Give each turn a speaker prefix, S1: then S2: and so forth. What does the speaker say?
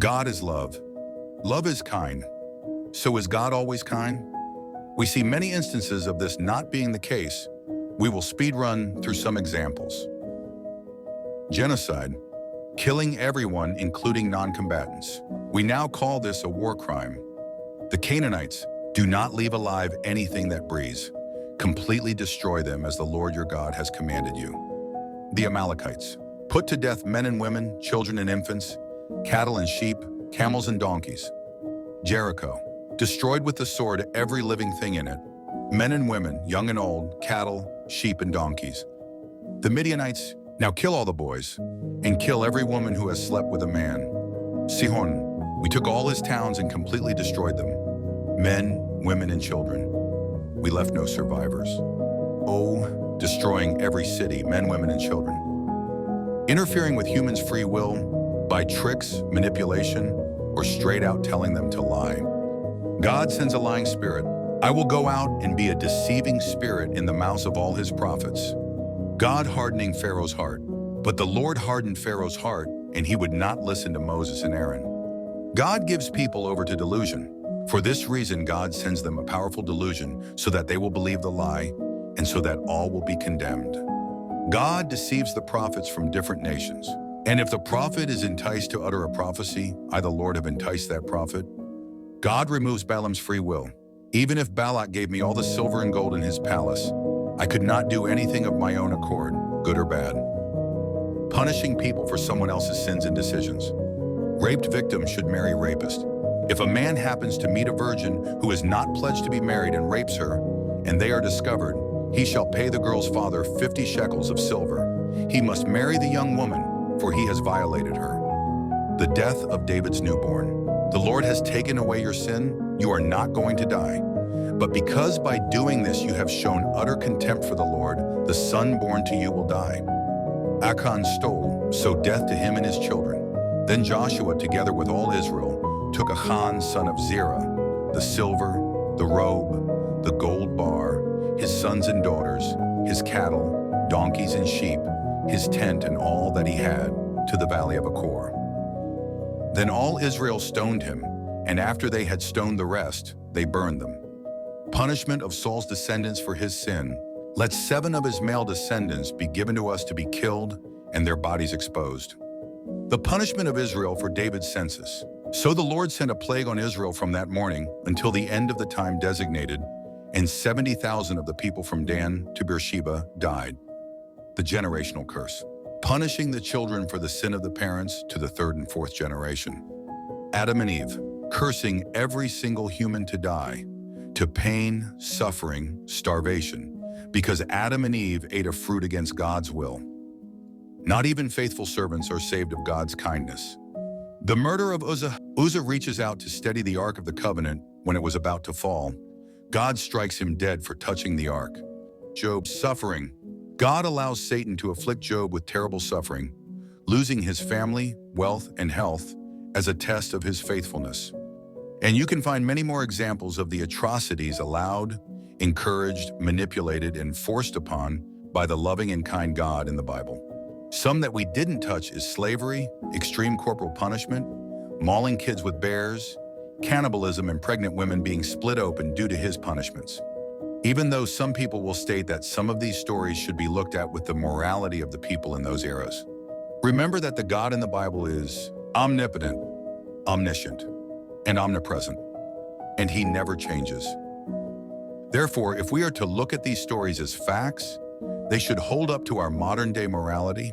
S1: God is love. Love is kind. So is God always kind? We see many instances of this not being the case. We will speed run through some examples. Genocide, killing everyone including non-combatants. We now call this a war crime. The Canaanites, do not leave alive anything that breathes. Completely destroy them as the Lord your God has commanded you. The Amalekites, put to death men and women, children and infants, cattle and sheep, camels and donkeys. Jericho, destroyed with the sword every living thing in it, men and women, young and old, cattle, sheep and donkeys. The Midianites, now kill all the boys, and kill every woman who has slept with a man. Sihon, we took all his towns and completely destroyed them, men, women and children. We left no survivors. Oh, destroying every city, men, women and children. Interfering with humans' free will by tricks, manipulation, or straight out telling them to lie. God sends a lying spirit. I will go out and be a deceiving spirit in the mouths of all his prophets. God hardening Pharaoh's heart. But the Lord hardened Pharaoh's heart, and he would not listen to Moses and Aaron. God gives people over to delusion. For this reason, God sends them a powerful delusion so that they will believe the lie, and so that all will be condemned. God deceives the prophets from different nations. And if the prophet is enticed to utter a prophecy, I, the Lord, have enticed that prophet. God removes Balaam's free will. Even if Balak gave me all the silver and gold in his palace, I could not do anything of my own accord, good or bad. Punishing people for someone else's sins and decisions. Raped victims should marry rapist. If a man happens to meet a virgin who is not pledged to be married and rapes her, and they are discovered, he shall pay the girl's father 50 shekels of silver. He must marry the young woman, for he has violated her. The death of David's newborn. The Lord has taken away your sin. You are not going to die. But because by doing this you have shown utter contempt for the Lord, the son born to you will die. Achan stole, so death to him and his children. Then Joshua, together with all Israel, took Achan, son of Zerah, the silver, the robe, the gold bar, his sons and daughters, his cattle, donkeys and sheep, his tent and all that he had, to the valley of Achor. Then all Israel stoned him, and after they had stoned the rest, they burned them. Punishment of Saul's descendants for his sin. Let 7 of his male descendants be given to us to be killed, and their bodies exposed. The punishment of Israel for David's census. So the Lord sent a plague on Israel from that morning until the end of the time designated, and 70,000 of the people from Dan to Beersheba died. The generational curse. Punishing the children for the sin of the parents to the 3rd and 4th generation. Adam and Eve, cursing every single human to die, to pain, suffering, starvation, because Adam and Eve ate a fruit against God's will. Not even faithful servants are saved of God's kindness. The murder of Uzzah. Uzzah reaches out to steady the Ark of the Covenant when it was about to fall. God strikes him dead for touching the Ark. Job's suffering. God allows Satan to afflict Job with terrible suffering, losing his family, wealth, and health as a test of his faithfulness. And you can find many more examples of the atrocities allowed, encouraged, manipulated, and forced upon by the loving and kind God in the Bible. Some that we didn't touch is slavery, extreme corporal punishment, mauling kids with bears, cannibalism, and pregnant women being split open due to his punishments. Even though some people will state that some of these stories should be looked at with the morality of the people in those eras. Remember that the God in the Bible is omnipotent, omniscient, and omnipresent, and he never changes. Therefore, if we are to look at these stories as facts, they should hold up to our modern-day morality